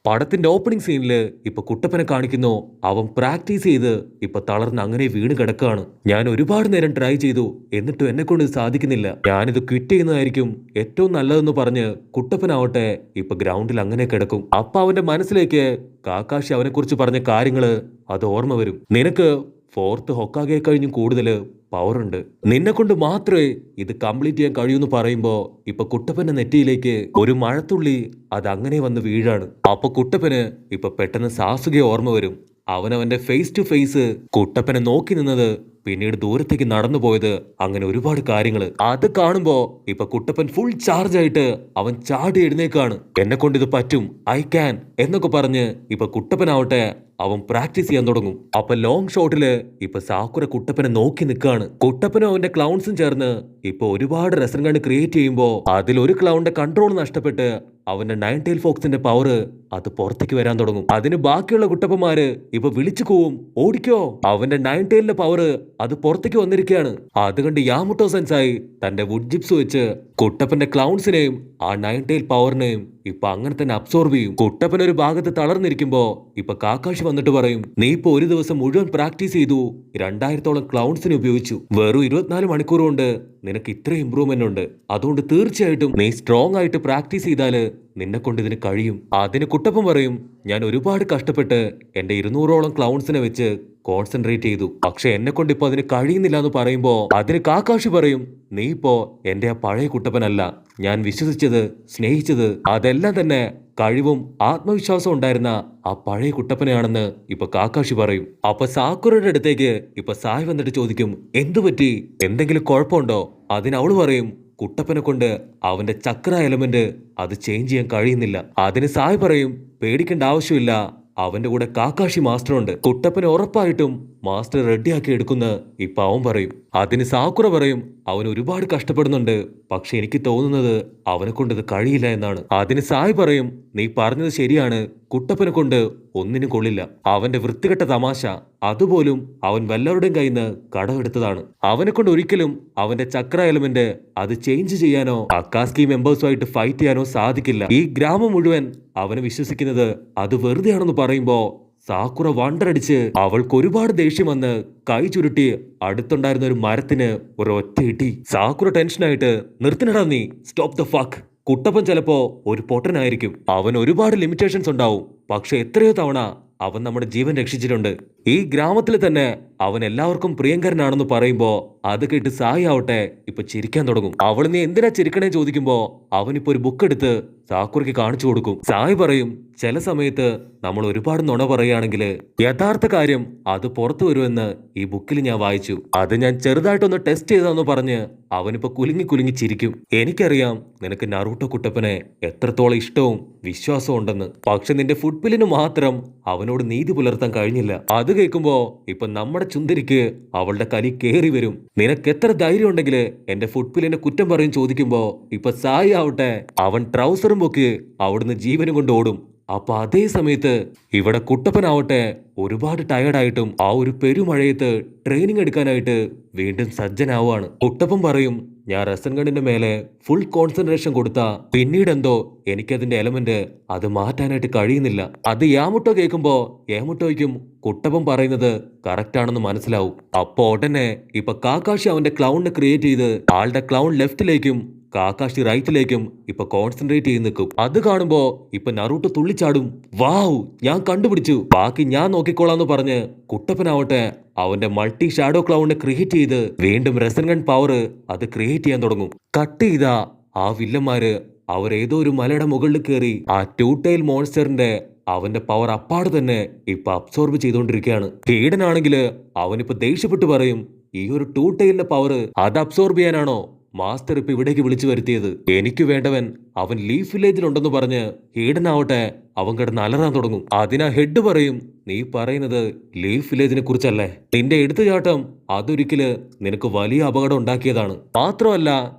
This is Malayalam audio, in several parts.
പടത്തിന്റെ ഓപ്പണിംഗ് സീനില് ഇപ്പൊ കുട്ടപ്പനെ കാണിക്കുന്നു. അവൻ പ്രാക്ടീസ് ചെയ്ത് ഇപ്പൊ തളർന്ന് അങ്ങനെ വീണ് കിടക്കാണ്. ഞാൻ ഒരുപാട് നേരം ട്രൈ ചെയ്തു, എന്നിട്ടും എന്നെ കൊണ്ട് ഇത് സാധിക്കുന്നില്ല. ഞാനിത് ക്വിറ്റ് ചെയ്യുന്നതായിരിക്കും ഏറ്റവും നല്ലതെന്ന് പറഞ്ഞ് കുട്ടപ്പനാവട്ടെ ഇപ്പൊ ഗ്രൗണ്ടിൽ അങ്ങനെ കിടക്കും. അപ്പൊ അവന്റെ മനസ്സിലേക്ക് കാക്കാഷി അവനെ കുറിച്ച് പറഞ്ഞ കാര്യങ്ങള് അത് ഓർമ്മ വരും. നിനക്ക് ഫോർത്ത് ഹൊക്കാഗെ കഴിഞ്ഞും കൂടുതല് പവറുണ്ട്, നിന്നെ കൊണ്ട് മാത്രമേ ഇത് കംപ്ലീറ്റ് ചെയ്യാൻ കഴിയൂന്ന് പറയുമ്പോ ഇപ്പൊ കുട്ടപ്പന്റെ നെറ്റിയിലേക്ക് ഒരു മഴത്തുള്ളി അത് അങ്ങനെ വന്ന് വീഴാണ്. അപ്പൊ കുട്ടപ്പന് ഇപ്പൊ പെട്ടെന്ന് സാസുകയെ ഓർമ്മ വരും. അവനവന്റെ ഫേസ് ടു ഫേസ് കുട്ടപ്പനെ നോക്കി നിന്നത്, പിന്നീട് ദൂരത്തേക്ക് നടന്നു പോയത്, അങ്ങനെ ഒരുപാട് കാര്യങ്ങൾ അത് കാണുമ്പോ ഇപ്പൊ കുട്ടപ്പൻ ഫുൾ ചാർജ് ആയിട്ട് അവൻ ചാടി എഴുന്നേക്കാണ്. എന്നെ കൊണ്ട് ഇത് പറ്റും, ഐ ക്യാൻ എന്നൊക്കെ പറഞ്ഞ് ഇപ്പൊ കുട്ടപ്പനാവട്ടെ അവൻ പ്രാക്ടീസ് ചെയ്യാൻ തുടങ്ങും. അപ്പൊ ലോങ് ഷോട്ടില് ഇപ്പൊ സാക്കുറ കുട്ടപ്പനെ നോക്കി നിൽക്കാണ്. കുട്ടപ്പനും അവന്റെ ക്ലൗൺസും ചേർന്ന് ഇപ്പൊ ഒരുപാട് റെസൻ ക്രിയേറ്റ് ചെയ്യുമ്പോ അതിൽ ഒരു ക്ലൗണിന്റെ കൺട്രോൾ നഷ്ടപ്പെട്ട് അവന്റെ നയൻ ടൈൽ ഫോക്സിന്റെ പവർ അത് പുറത്തേക്ക് വരാൻ തുടങ്ങും. അതിന് ബാക്കിയുള്ള കുട്ടപ്പന്മാര് ഇപ്പൊ വിളിച്ചു പോവും, ഓടിക്കോ, അവന്റെ നയൻ ടൈലിന്റെ പവർ അത് പുറത്തേക്ക് വന്നിരിക്കുകയാണ്. അതുകൊണ്ട് യാമുട്ടോ സെൻസായി തന്റെ വുഡ് ജിപ്സ് വെച്ച് കുട്ടപ്പന്റെ ക്ലൗൺസിനെയും ആ നയൻ ടൈൽ പവറിനെയും ഇപ്പൊ അങ്ങനെ തന്നെ അബ്സോർബ് ചെയ്യും. കുട്ടപ്പൻ ഒരു ഭാഗത്ത് തളർന്നിരിക്കുമ്പോ ഇപ്പൊ കാക്കാഷി വന്നിട്ട് പറയും, നീ ഇപ്പൊ ഒരു ദിവസം മുഴുവൻ പ്രാക്ടീസ് ചെയ്തു, 2000-ഓളം ക്ലൗൺസിനെ ഉപയോഗിച്ചു, വെറും 24 മണിക്കൂർ കൊണ്ട് നിനക്ക് ഇത്ര ഇമ്പ്രൂവ്മെന്റ് ഉണ്ട്. അതുകൊണ്ട് തീർച്ചയായിട്ടും നീ സ്ട്രോങ് ആയിട്ട് പ്രാക്ടീസ് ചെയ്താല് നിന്നെ കൊണ്ട് ഇതിന് കഴിയും. അതിന് കുട്ടപ്പൻ പറയും, ഞാൻ ഒരുപാട് കഷ്ടപ്പെട്ട് എന്റെ 200-ഓളം ക്ലൗൺസിനെ വെച്ച് കോൺസെൻട്രേറ്റ് ചെയ്തു, പക്ഷെ എന്നെ കൊണ്ട് ഇപ്പൊ അതിന് കഴിയുന്നില്ല എന്ന് പറയുമ്പോ അതിന് കാക്കാഷി പറയും, നീ ഇപ്പോ എന്റെ ആ പഴയ കുട്ടപ്പനല്ല. ഞാൻ വിശ്വസിച്ചത്, സ്നേഹിച്ചത് അതെല്ലാം തന്നെ കഴിവും ആത്മവിശ്വാസവും ഉണ്ടായിരുന്ന ആ പഴയ കുട്ടപ്പനെയാണെന്ന് ഇപ്പൊ കാക്കാഷി പറയും. അപ്പൊ സാക്കുറയുടെ അടുത്തേക്ക് ഇപ്പൊ സായ് വന്നിട്ട് ചോദിക്കും, എന്തു പറ്റി, എന്തെങ്കിലും കുഴപ്പമുണ്ടോ? അതിന് അവള് പറയും, കുട്ടപ്പനെ കൊണ്ട് അവന്റെ ചക്ര എലമെന്റ് അത് ചേഞ്ച് ചെയ്യാൻ കഴിയുന്നില്ല. അതിന് സായ് പറയും, പേടിക്കേണ്ട ആവശ്യമില്ല, അവന്റെ കൂടെ കാക്കാഷി മാസ്റ്റർ ഉണ്ട്, കുട്ടപ്പനെ ഉറപ്പായിട്ടും മാസ്റ്റർ റെഡിയാക്കി എടുക്കുന്ന ഇപ്പൊ അവൻ പറയും. അതിന് സാക്കുറ പറയും, അവൻ ഒരുപാട് കഷ്ടപ്പെടുന്നുണ്ട്, പക്ഷെ എനിക്ക് തോന്നുന്നത് അവനെ കൊണ്ട് ഇത് കഴിയില്ല എന്നാണ്. അതിന് സായ് പറയും, നീ പറഞ്ഞത് ശരിയാണ്, കുട്ടപ്പനെ കൊണ്ട് ഒന്നിനും കൊള്ളില്ല, അവന്റെ വൃത്തികെട്ട തമാശ അതുപോലും അവൻ വല്ലവരുടെയും കയ്യിൽ നിന്ന് കടമെടുത്തതാണ്. അവനെ കൊണ്ട് ഒരിക്കലും അവന്റെ ചക്ര എലമെന്റ് അത് ചേഞ്ച് ചെയ്യാനോ അക്കാസ്കി മെമ്പേഴ്സുമായിട്ട് ഫൈറ്റ് ചെയ്യാനോ സാധിക്കില്ല. ഈ ഗ്രാമം മുഴുവൻ അവനെ വിശ്വസിക്കുന്നത് അത് വെറുതെയാണെന്ന് പറയുമ്പോ സാക്കുറ വണ്ടടിച്ച് അവൾക്ക് ഒരുപാട് ദേഷ്യം വന്ന് കൈ ചുരുട്ടി അടുത്തുണ്ടായിരുന്ന ഒരു മരത്തിന് ഒരൊറ്റ ഇടി. സാക്കുറ ടെൻഷനായിട്ട്, നിർത്തിനടാ നീ, സ്റ്റോപ്പ് ദ ഫക്ക്. കുട്ടപ്പൻ ചിലപ്പോ ഒരു പൊട്ടനായിരിക്കും, അവൻ ഒരുപാട് ലിമിറ്റേഷൻസ് ഉണ്ടാവും, പക്ഷെ എത്രയോ തവണ അവൻ നമ്മുടെ ജീവൻ രക്ഷിച്ചിട്ടുണ്ട്. ഈ ഗ്രാമത്തിൽ തന്നെ അവൻ എല്ലാവർക്കും പ്രിയങ്കരനാണെന്ന് പറയുമ്പോ അത് കേട്ട് സായി ആവട്ടെ ഇപ്പൊ ചിരിക്കാൻ തുടങ്ങും. അവൾ നീ എന്തിനാ ചിരിക്കണേ ചോദിക്കുമ്പോ അവനിപ്പോ ഒരു ബുക്ക് എടുത്ത് സാക്കുറയ്ക്ക് കാണിച്ചു കൊടുക്കും. സായി പറയും, ചില സമയത്ത് നമ്മൾ ഒരുപാട് നുണ പറയുകയാണെങ്കിൽ യഥാർത്ഥ കാര്യം അത് പുറത്തു വരുമെന്ന് ഈ ബുക്കിൽ ഞാൻ വായിച്ചു, അത് ഞാൻ ചെറുതായിട്ടൊന്ന് ടെസ്റ്റ് ചെയ്താന്ന് പറഞ്ഞ് അവനിപ്പോ കുലുങ്ങി കുലുങ്ങി ചിരിക്കും. എനിക്കറിയാം നിനക്ക് നറൂട്ടോ കുട്ടപ്പനെ എത്രത്തോളം ഇഷ്ടവും വിശ്വാസവും ഉണ്ടെന്ന്, പക്ഷെ നിന്റെ ഫുട്പില്ലിന് മാത്രം അവനോട് നീതി പുലർത്താൻ കഴിഞ്ഞില്ല. അത് കേൾക്കുമ്പോ ഇപ്പൊ നമ്മുടെ ചുന്ദരിക്ക് അവളുടെ കലി കേറി വരും. നിനക്ക് എത്ര ധൈര്യം ഉണ്ടെങ്കിൽ എന്റെ ഫുട്പില്ലിനെ കുറ്റം പറയും ചോദിക്കുമ്പോ ഇപ്പൊ സായി ആവട്ടെ അവൻ ട്രൗസറും പൊക്കി അവിടുന്ന് ജീവനും കൊണ്ട് ഓടും. അപ്പൊ അതേ സമയത്ത് ഇവിടെ കുട്ടപ്പനാവട്ടെ ഒരുപാട് ടയർഡായിട്ടും ആ ഒരു പെരുമഴയത്ത് ട്രെയിനിങ് എടുക്കാനായിട്ട് വീണ്ടും സജ്ജനാവാണ്. കുട്ടപ്പൻ പറയും, ഞാൻ റസൻഗണിന്റെ മേലെ ഫുൾ കോൺസെൻട്രേഷൻ കൊടുത്താ പിന്നീട് എന്തോ എനിക്കതിന്റെ എലമെന്റ് അത് മാറ്റാനായിട്ട് കഴിയുന്നില്ല. അത് യാമുട്ടോ കേൾക്കുമ്പോ യാമുട്ടോയ്ക്കും കുട്ടപ്പൻ പറയുന്നത് കറക്റ്റ് ആണെന്ന് മനസ്സിലാവും. അപ്പൊ ഉടനെ ഇപ്പൊ കാക്കാഷി അവന്റെ ക്ലൗണിനെ ക്രിയേറ്റ് ചെയ്ത് ആളുടെ ക്ലൗൺ ലെഫ്റ്റിലേക്കും കാക്കാഷി റൈറ്റിലേക്കും ഇപ്പൊ കോൺസെൻട്രേറ്റ് ചെയ്ത് നിൽക്കും. അത് കാണുമ്പോ ഇപ്പൊ നറൂട്ടോ തുള്ളിച്ചാടും, വാവ് ഞാൻ കണ്ടുപിടിച്ചു, ബാക്കി ഞാൻ നോക്കിക്കോളാന്ന് പറഞ്ഞ് കുട്ടപ്പനാവട്ടെ അവന്റെ മൾട്ടി ഷാഡോ ക്ലൗണിനെ ക്രിയേറ്റ് ചെയ്ത് വീണ്ടും റെസൻഗൺ പവർ അത് ക്രിയേറ്റ് ചെയ്യാൻ തുടങ്ങും. കട്ട് ചെയ്താ ആ വില്ലന്മാര് അവരേതോ ഒരു മലയുടെ മുകളിൽ കയറി ആ ടൂ ടൈൽ മോൺസ്റ്ററിന്റെ അവന്റെ പവർ അപ്പാട് തന്നെ ഇപ്പൊ അബ്സോർബ് ചെയ്തുകൊണ്ടിരിക്കുകയാണ്. ഹീഡനാണെങ്കില് അവനിപ്പോ ദേഷ്യപ്പെട്ട് പറയും, ഈ ഒരു ടൂ ടൈലിന്റെ പവർ അത് അബ്സോർബ് ചെയ്യാനാണോ മാസ്റ്റർ ഇപ്പൊ ഇവിടേക്ക് വിളിച്ചു വരുത്തിയത്? എനിക്ക് വേണ്ടവൻ അവൻ ലീഫ് വില്ലേജിലുണ്ടെന്ന് പറഞ്ഞ് ഹീഡനാവട്ടെ അവൻ കിടന്ന് അലറാൻ തുടങ്ങും. അതിനാ ഹെഡ് പറയും, നീ പറയുന്നത് ലീഫ് വില്ലേജിനെ കുറിച്ചല്ലേ, നിന്റെ എടുത്തുചാട്ടം അതൊരിക്കല് നിനക്ക് വലിയ അപകടം ഉണ്ടാക്കിയതാണ്, മാത്രമല്ല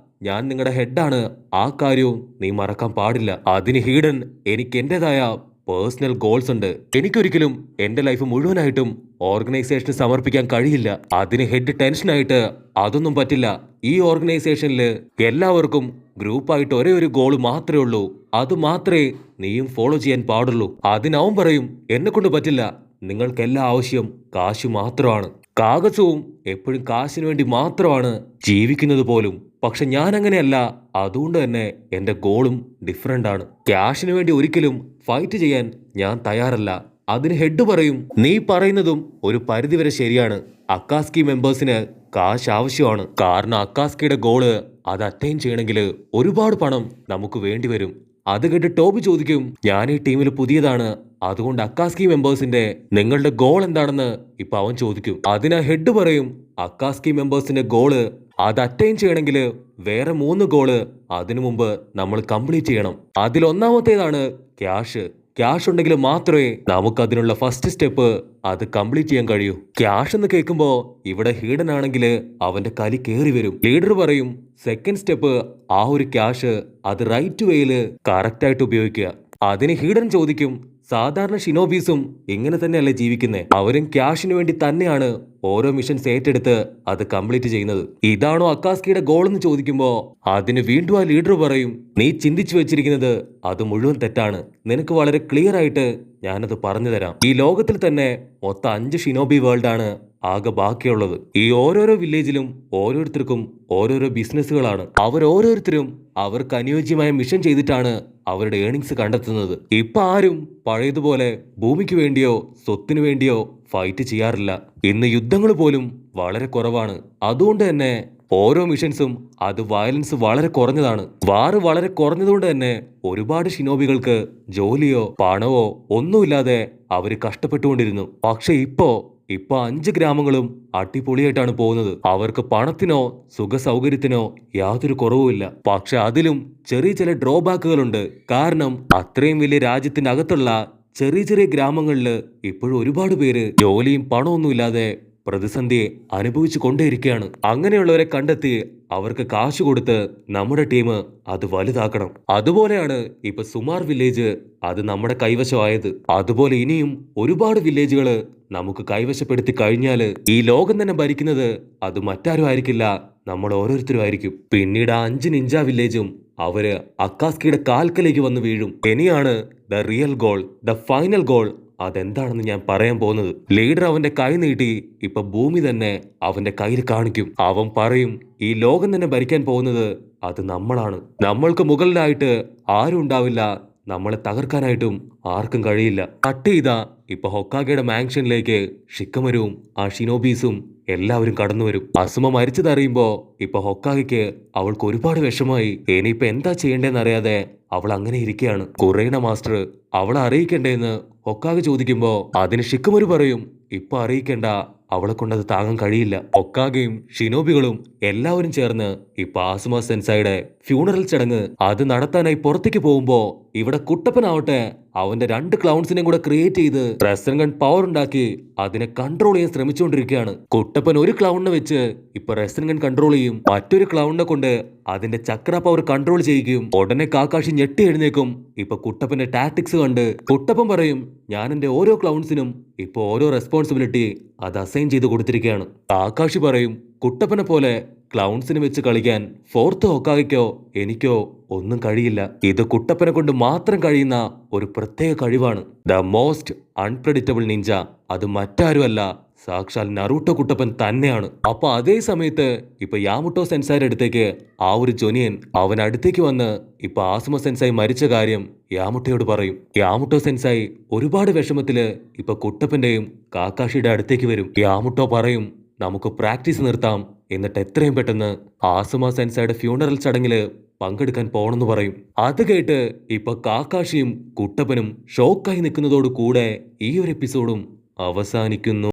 ഞാൻ നിങ്ങളുടെ ഹെഡാണ്, ആ കാര്യവും നീ മറക്കാൻ പാടില്ല. അതിന് ഹീഡൻ, എനിക്ക് എന്റേതായ പേഴ്സണൽ ഗോൾസ് ഉണ്ട്. എനിക്കൊരിക്കലും എന്റെ ലൈഫ് മുഴുവനായിട്ടും ഓർഗനൈസേഷന് സമർപ്പിക്കാൻ കഴിയില്ല. അതിന് ഹെഡ് ടെൻഷനായിട്ട് അതൊന്നും പറ്റില്ല. ഈ ഓർഗനൈസേഷനിൽ എല്ലാവർക്കും ഗ്രൂപ്പായിട്ട് ഒരേ ഒരു ഗോൾ മാത്രമേ ഉള്ളൂ. അത് മാത്രമേ നീയും ഫോളോ ചെയ്യാൻ പാടുള്ളൂ. അതിനവൻ പറയും എന്നെ കൊണ്ട് പറ്റില്ല, നിങ്ങൾക്കെല്ലാം ആവശ്യം കാശ് മാത്രമാണ്. കാഗസവും എപ്പോഴും കാശിന് വേണ്ടി മാത്രമാണ് ജീവിക്കുന്നത് പോലും. പക്ഷെ ഞാൻ അങ്ങനെയല്ല. അതുകൊണ്ട് തന്നെ എന്റെ ഗോളും ഡിഫറെന്റ് ആണ്. ക്യാഷിന് വേണ്ടി ഒരിക്കലും ഫൈറ്റ് ചെയ്യാൻ ഞാൻ തയ്യാറല്ല. അതിന് ഹെഡ് പറയും നീ പറയുന്നതും ഒരു പരിധിവരെ ശരിയാണ്. അക്കാസ്കി മെമ്പേഴ്സിന് കാശ് ആവശ്യമാണ്. കാരണം അക്കാസ്കിയുടെ ഗോള് അത് അറ്റൈൻ ചെയ്യണമെങ്കിൽ ഒരുപാട് പണം നമുക്ക് വേണ്ടി വരും. അത് കേട്ട് ടോബി ചോദിക്കും ഞാൻ ഈ ടീമിൽ പുതിയതാണ്, അതുകൊണ്ട് അക്കാസ്കി മെമ്പേഴ്സിന്റെ നിങ്ങളുടെ ഗോൾ എന്താണെന്ന് ഇപ്പൊ അവൻ ചോദിക്കും. അതിനാ ഹെഡ് പറയും അക്കാസ്കി മെമ്പേഴ്സിന്റെ ഗോള് അത് അറ്റൈൻ ചെയ്യണമെങ്കിൽ വേറെ 3 ഗോള് അതിനു മുമ്പ് നമ്മൾ കംപ്ലീറ്റ് ചെയ്യണം. അതിലൊന്നാമത്തേതാണ് ക്യാഷ്. ക്യാഷ് ഉണ്ടെങ്കിൽ മാത്രമേ നമുക്ക് അതിനുള്ള ഫസ്റ്റ് സ്റ്റെപ്പ് അത് കംപ്ലീറ്റ് ചെയ്യാൻ കഴിയൂ. ക്യാഷ് എന്ന് കേൾക്കുമ്പോ ഇവിടെ ഹീഡൻ ആണെങ്കിൽ അവന്റെ കലി കേറി വരും. ലീഡർ പറയും സെക്കൻഡ് സ്റ്റെപ്പ് ആ ഒരു ക്യാഷ് അത് റൈറ്റ് വേയില് കറക്റ്റ് ആയിട്ട് ഉപയോഗിക്കുക. അതിന് ഹീഡൻ ചോദിക്കും സാധാരണ ഷിനോബീസും ഇങ്ങനെ തന്നെയല്ലേ ജീവിക്കുന്നേ? അവരും ക്യാഷിന് വേണ്ടി തന്നെയാണ് ഓരോ മിഷൻസ് ഏറ്റെടുത്ത് അത് കംപ്ലീറ്റ് ചെയ്യുന്നത്. ഇതാണോ അക്കാസ്കിയുടെ ഗോൾ എന്ന് ചോദിക്കുമ്പോ അതിന് വീണ്ടും ആ ലീഡർ പറയും നീ ചിന്തിച്ചു വെച്ചിരിക്കുന്നത് അത് മുഴുവൻ തെറ്റാണ്. നിനക്ക് വളരെ ക്ലിയർ ആയിട്ട് ഞാനത് പറഞ്ഞു തരാം. ഈ ലോകത്തിൽ തന്നെ മൊത്തം 5 ഷിനോബി വേൾഡ് ആണ് ആകെ ബാക്കിയുള്ളത്. ഈ ഓരോരോ വില്ലേജിലും ഓരോരുത്തർക്കും ഓരോരോ ബിസിനസ്സുകളാണ്. അവരോരോരുത്തരും അവർക്ക് അനുയോജ്യമായ മിഷൻ ചെയ്തിട്ടാണ് അവരുടെ ഏണിങ്സ് കണ്ടെത്തുന്നത്. ഇപ്പൊ ആരും പഴയതുപോലെ ഭൂമിക്ക് വേണ്ടിയോ സ്വത്തിനു വേണ്ടിയോ ഫൈറ്റ് ചെയ്യാറില്ല. ഇന്ന് യുദ്ധങ്ങൾ പോലും വളരെ കുറവാണ്. അതുകൊണ്ട് തന്നെ ഓരോ മിഷൻസും അത് വയലൻസ് വളരെ കുറഞ്ഞതാണ്. വാറ് വളരെ കുറഞ്ഞതുകൊണ്ട് തന്നെ ഒരുപാട് ഷിനോബികൾക്ക് ജോലിയോ പണവോ ഒന്നുമില്ലാതെ അവര് കഷ്ടപ്പെട്ടുകൊണ്ടിരുന്നു. പക്ഷെ ഇപ്പോ 5 ഗ്രാമങ്ങളും അടിപൊളിയായിട്ടാണ് പോകുന്നത്. അവർക്ക് പണത്തിനോ സുഖ സൗകര്യത്തിനോ യാതൊരു കുറവുമില്ല. പക്ഷെ അതിലും ചെറിയ ചില ഡ്രോബാക്കുകളുണ്ട്. കാരണം അത്രയും വലിയ രാജ്യത്തിനകത്തുള്ള ചെറിയ ചെറിയ ഗ്രാമങ്ങളിൽ ഇപ്പോഴും ഒരുപാട് പേര് ജോലിയും പണമൊന്നും ഇല്ലാതെ പ്രതിസന്ധിയെ അനുഭവിച്ചു കൊണ്ടേയിരിക്കുകയാണ്. അങ്ങനെയുള്ളവരെ കണ്ടെത്തി അവർക്ക് കാശ് കൊടുത്ത് നമ്മുടെ ടീം അത് വലുതാക്കണം. അതുപോലെയാണ് ഇപ്പൊ സുമാർ വില്ലേജ് അത് നമ്മുടെ കൈവശമായത്. അതുപോലെ ഇനിയും ഒരുപാട് വില്ലേജുകള് നമുക്ക് കൈവശപ്പെടുത്തി കഴിഞ്ഞാല് ഈ ലോകം തന്നെ ഭരിക്കുന്നത് അത് മറ്റാരും ആയിരിക്കില്ല, നമ്മൾ ഓരോരുത്തരും ആയിരിക്കും. പിന്നീട് ആ 5 നിഞ്ച വില്ലേജും അവര് അക്കാസ്കിയുടെ കാൽക്കലേക്ക് വന്ന് വീഴും. ഇനിയാണ് the real goal, the final goal. അതെന്താണെന്ന് ഞാൻ പറയാൻ പോകുന്നത്. ലീഡർ അവന്റെ കൈ നീട്ടി ഇപ്പൊ ഭൂമി തന്നെ അവന്റെ കയ്യിൽ കാണിക്കും. അവൻ പറയും ഈ ലോകം തന്നെ ഭരിക്കാൻ പോകുന്നത് അത് നമ്മളാണ്. നമ്മൾക്ക് മുകളിലായിട്ട് ആരും ഉണ്ടാവില്ല, നമ്മളെ തകർക്കാനായിട്ടും ആർക്കും കഴിയില്ല. കട്ട് ചെയ്താ ഇപ്പൊ ഹൊക്കാഗയുടെ മാൻഷനിലേക്ക് ഷിക്കമരുവും ആ ഷിനോബീസും എല്ലാവരും കടന്നു വരും. അസുമ മരിച്ചതറിയുമ്പോ ഇപ്പൊ ഹൊക്കാഗയ്ക്ക് അവൾക്ക് ഒരുപാട് വിഷമായി. ഇനിയിപ്പൊ എന്താ ചെയ്യേണ്ടതെന്ന് അറിയാതെ അവൾ അങ്ങനെ ഇരിക്കുകയാണ്. കുറേണ മാസ്റ്റർ അവളെ അറിയിക്കണ്ടേന്ന് ഹൊക്കാഗ ചോദിക്കുമ്പോ അതിന് ഷിക്കമരു പറയും ഇപ്പൊ അറിയിക്കണ്ട, അവളെ കൊണ്ടത് താങ്ങാൻ കഴിയില്ല. ഹൊക്കാഗയും ഷിനോബികളും എല്ലാവരും ചേർന്ന് ഇപ്പൊ ആസുമ സെൻസായുടെ ഫ്യൂണറൽ ചടങ്ങ് അത് നടത്താനായി പുറത്തേക്ക് പോകുമ്പോ ഇവിടെ കുട്ടപ്പനാവട്ടെ അവന്റെ 2 ക്ലൗൺസിനെയും കൂടെ ക്രിയേറ്റ് ചെയ്ത് റെസ്റ്റൻഗൺ പവർ ഉണ്ടാക്കി അതിനെ കൺട്രോൾ ചെയ്യാൻ ശ്രമിച്ചുകൊണ്ടിരിക്കുകയാണ്. കുട്ടപ്പൻ ഒരു ക്ലൗണിനെ വെച്ച് ഇപ്പൊ റെസ്റ്റൻഗൺ കൺട്രോൾ ചെയ്യും. മറ്റൊരു ക്ലൗണിനെ കൊണ്ട് അതിന്റെ ചക്ര പവർ കൺട്രോൾ ചെയ്യുകയും ഉടനെ കാക്കാഷി ഞെട്ടി എഴുന്നേക്കും. ഇപ്പൊ കുട്ടപ്പന്റെ ടാക്ടിക്സ് കണ്ട് കുട്ടപ്പൻ പറയും ഞാൻ എന്റെ ഓരോ ക്ലൗൺസിനും ഇപ്പൊ ഓരോ റെസ്പോൺസിബിലിറ്റി അത് അസൈൻ ചെയ്ത് കൊടുത്തിരിക്കുകയാണ്. കാക്കാഷി പറയും കുട്ടപ്പനെ പോലെ ക്ലൗൺസിന് വെച്ച് കളിക്കാൻ 4th ഹൊക്കാഗയ്ക്കോ എനിക്കോ ഒന്നും കഴിയില്ല. ഇത് കുട്ടപ്പനെ കൊണ്ട് മാത്രം കഴിയുന്ന ഒരു പ്രത്യേക കഴിവാണ്. ദ മോസ്റ്റ് അൺപ്രഡിക്റ്റബിൾ നിഞ്ച അത് മറ്റാരുമല്ല, സാക്ഷാൽ നറൂട്ടോ കുട്ടപ്പൻ തന്നെയാണ്. അപ്പൊ അതേ സമയത്ത് ഇപ്പൊ യാമുട്ടോ സെൻസായുടെ അടുത്തേക്ക് ആ ഒരു ജൊനിയൻ അവൻ അടുത്തേക്ക് വന്ന് ഇപ്പൊ ആസുമ സെൻസായി മരിച്ച കാര്യം യാമുട്ടോയോട് പറയും. യാമുട്ടോ സെൻസായി ഒരുപാട് വിഷമത്തില് ഇപ്പൊ കുട്ടപ്പന്റെയും കാക്കാഷിയുടെ അടുത്തേക്ക് വരും. യാമുട്ടോ പറയും നമുക്ക് പ്രാക്ടീസ് നിർത്താം, എന്നിട്ട് എത്രയും പെട്ടെന്ന് ആസുമ സെൻസായുടെ ഫ്യൂണറൽ ചടങ്ങില് പങ്കെടുക്കാൻ പോണെന്ന് പറയും. അത് കേട്ട് ഇപ്പൊ കാക്കാഷിയും കുട്ടപ്പനും ഷോക്കായി നിൽക്കുന്നതോടു കൂടെ ഈ ഒരു എപ്പിസോഡും അവസാനിക്കുന്നു.